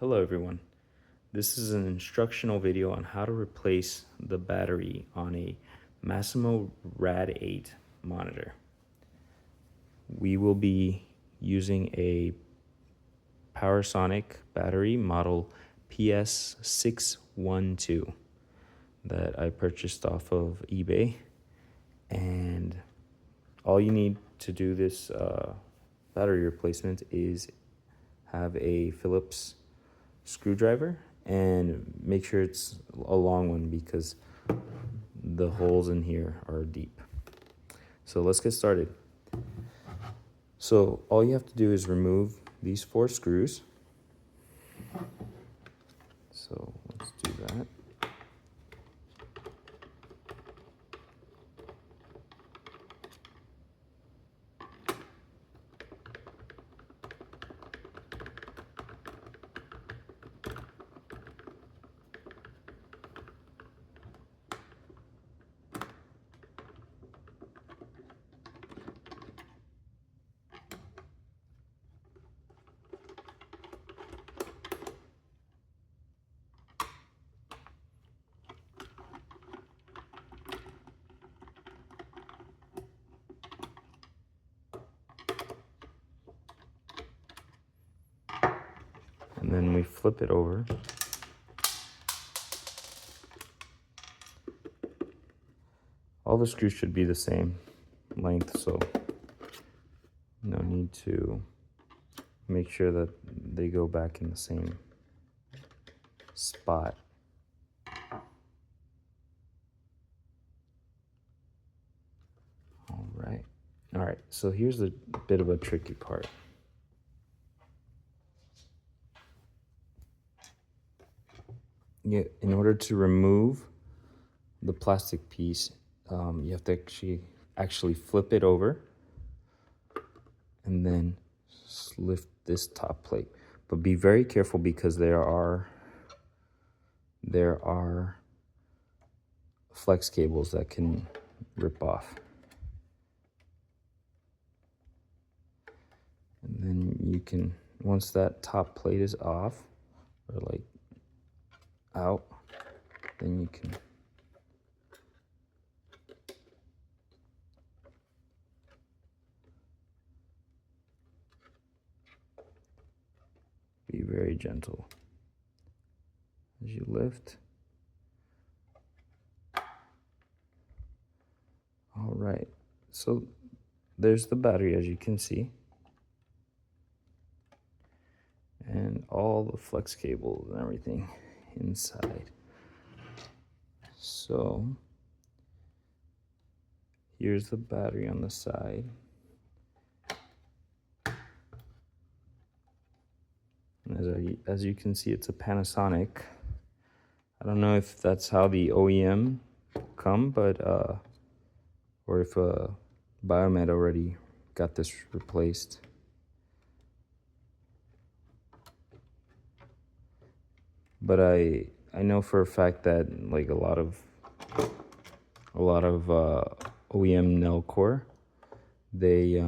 Hello everyone. This is an instructional video on how to replace the battery on a Masimo Rad-8 monitor. We will be using a PowerSonic battery model PS612 that I purchased off of eBay, and all you need to do this battery replacement is have a Phillips screwdriver and make sure it's a long one because the holes in here are deep. So let's get started. So all you have to do is remove these 4 screws. So let's do that. And then we flip it over. All the screws should be the same length, so no need to make sure that they go back in the same spot. All right, so here's a bit of a tricky part. In order to remove the plastic piece, you have to actually flip it over and then lift this top plate. But be very careful because there are flex cables that can rip off. And then you can, once that top plate is off or like out, then you can be very gentle as you lift. All right, so there's the battery, as you can see, and all the flex cables and everything inside. So here's the battery on the side. And as you can see, it's a Panasonic. I don't know if that's how the OEM come, but or if Biomed already got this replaced. But I know for a fact that like a lot of OEM Nellcore, they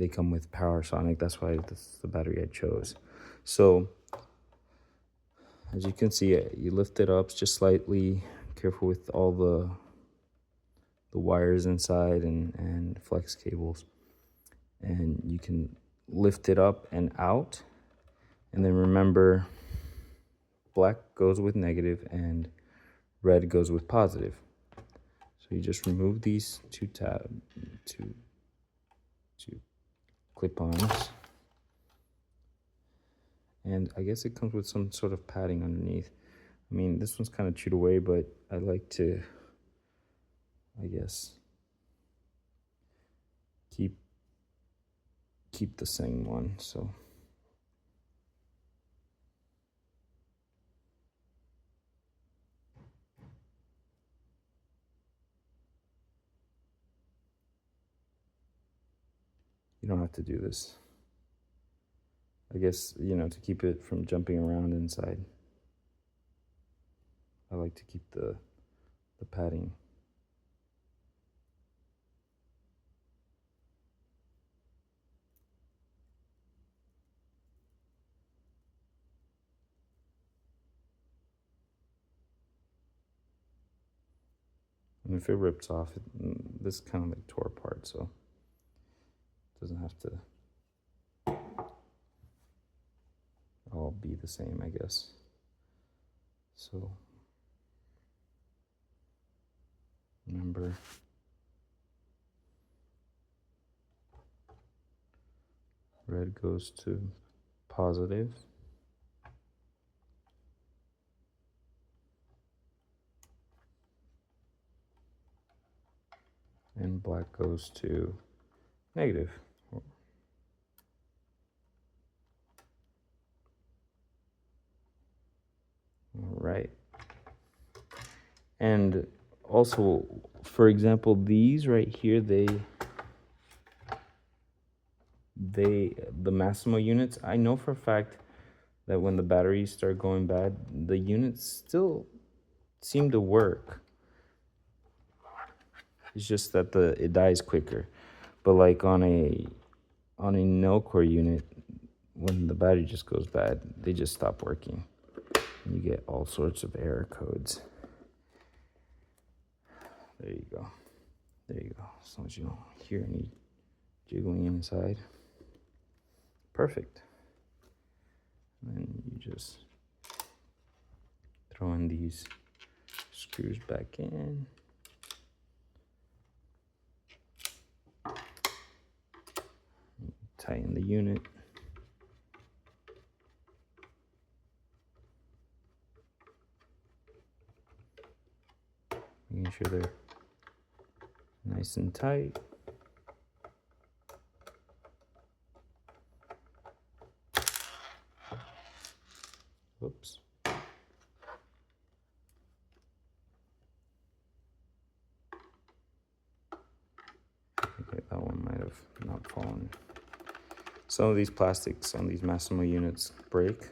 come with PowerSonic. That's why this is the battery I chose. So as you can see, you lift it up just slightly. Careful with all the wires inside and flex cables, and you can lift it up and out. And then remember, black goes with negative and red goes with positive. So you just remove these two clip-ons, and I guess it comes with some sort of padding underneath. I mean, this one's kind of chewed away, but I like to, I guess, keep the same one. So you don't have to do this. I guess, to keep it from jumping around inside, I like to keep the padding. even if it rips off, this kind of like tore apart, so it doesn't have to all be the same, I guess. So remember, red goes to positive, and black goes to negative. All right. And also, for example, these right here, the Masimo units, I know for a fact that when the batteries start going bad, the units still seem to work. It's just that it dies quicker. But like on a no core unit, when the battery just goes bad, they just stop working. And you get all sorts of error codes. There you go. There you go. As long as you don't hear any jiggling inside. Perfect. And then you just throw in these screws back in. Tighten the unit. Making sure they're nice and tight. Whoops. Okay, that one might have not fallen. Some of these plastics on these Masimo units break.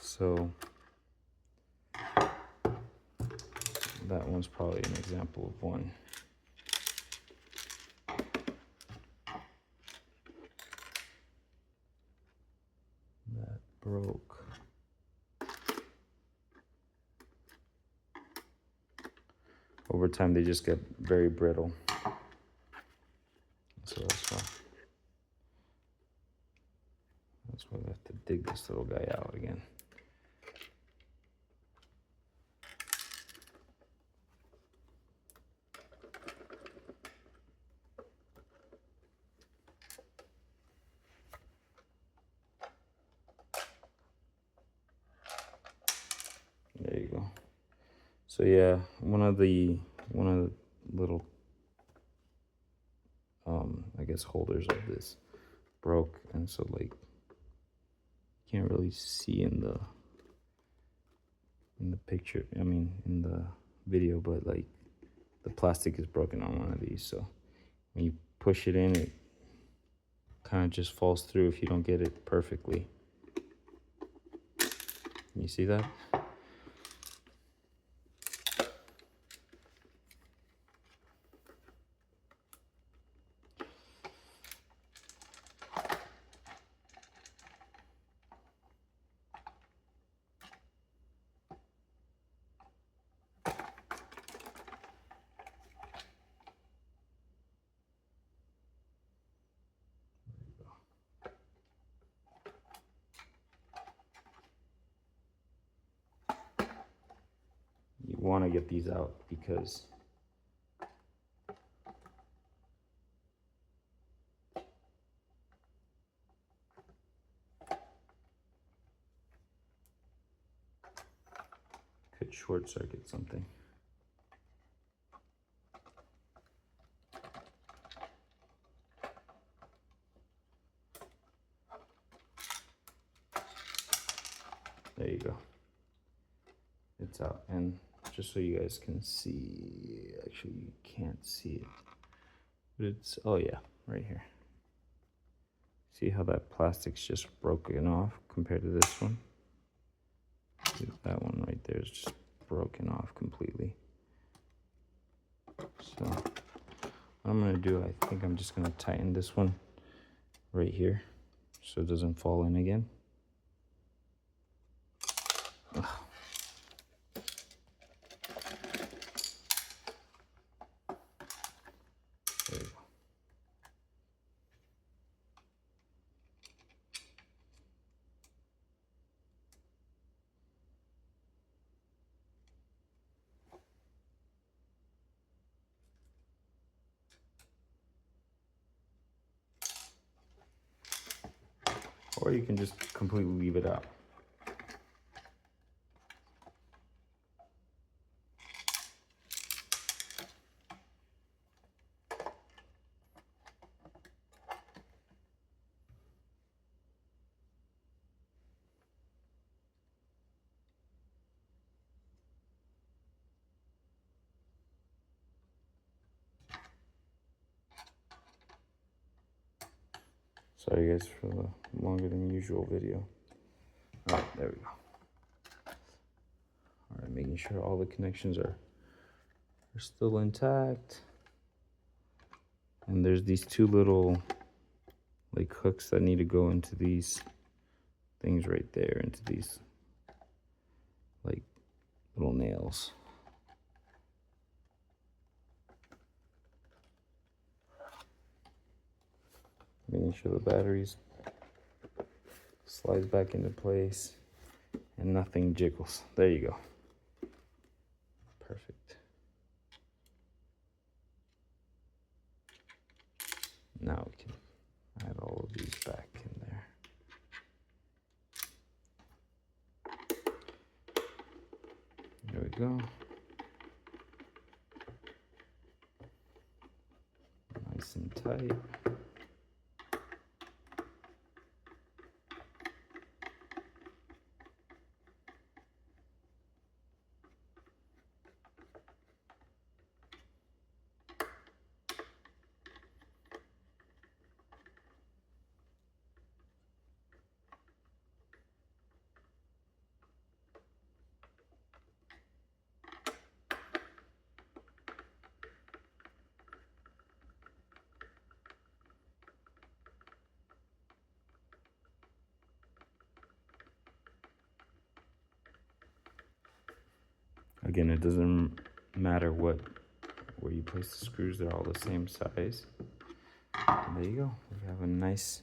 So that one's probably an example of one. That broke. Over time, they just get very brittle. So that's why we have to dig this little guy out again. There you go. So yeah, one of the little I guess holders of this broke, and so like can't really see in the picture, I mean in the video, but like the plastic is broken on one of these, so when you push it in, it kind of just falls through if you don't get it perfectly. You see that? You want to get these out because could short circuit something. There you go. It's out. And just so you guys can see, actually you can't see it, but it's, oh yeah, right here. See how that plastic's just broken off compared to this one? That one right there is just broken off completely. So what I'm gonna do, I think I'm just gonna tighten this one right here so it doesn't fall in again. Ugh. or you can just completely leave it out. Sorry guys for the longer than usual video. All right, there we go. All right, making sure all the connections are still intact. And there's these two little like hooks that need to go into these things right there, into these like little nails. Making sure the batteries slides back into place and nothing jiggles. There you go. Perfect. Now we can add all of these back in there. There we go. Nice and tight. Again, it doesn't matter where you place the screws, they're all the same size. And there you go. We have a nice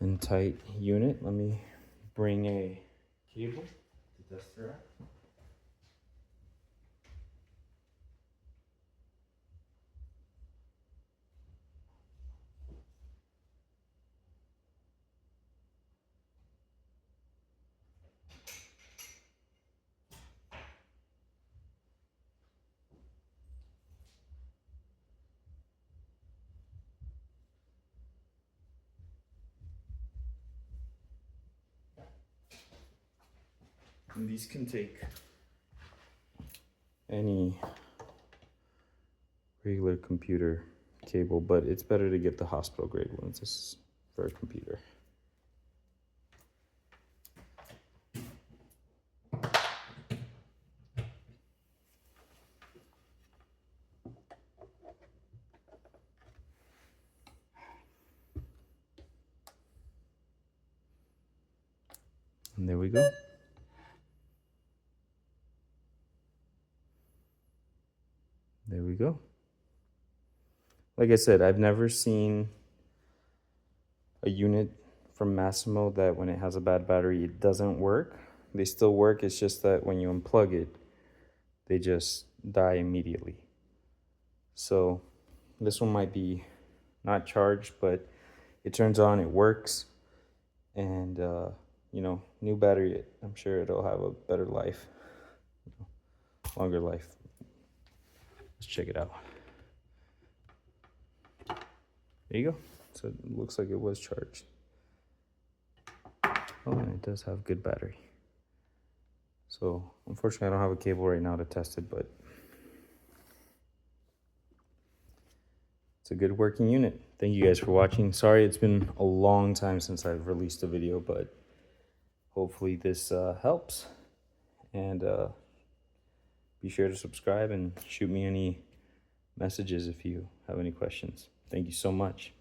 and tight unit. Let me bring a cable to test her out. And these can take any regular computer cable, but it's better to get the hospital grade ones. This is for a computer. And there we go. There we go. Like I said, I've never seen a unit from Masimo that when it has a bad battery, it doesn't work. They still work, it's just that when you unplug it, they just die immediately. So this one might be not charged, but it turns on, it works. And, you know, new battery, I'm sure it'll have a better life, longer life. Let's check it out. There you go. So it looks like it was charged. Oh, and it does have good battery. So unfortunately, I don't have a cable right now to test it, but it's a good working unit. Thank you guys for watching. Sorry, it's been a long time since I've released a video, but hopefully this helps. And be sure to subscribe and shoot me any messages if you have any questions. Thank you so much.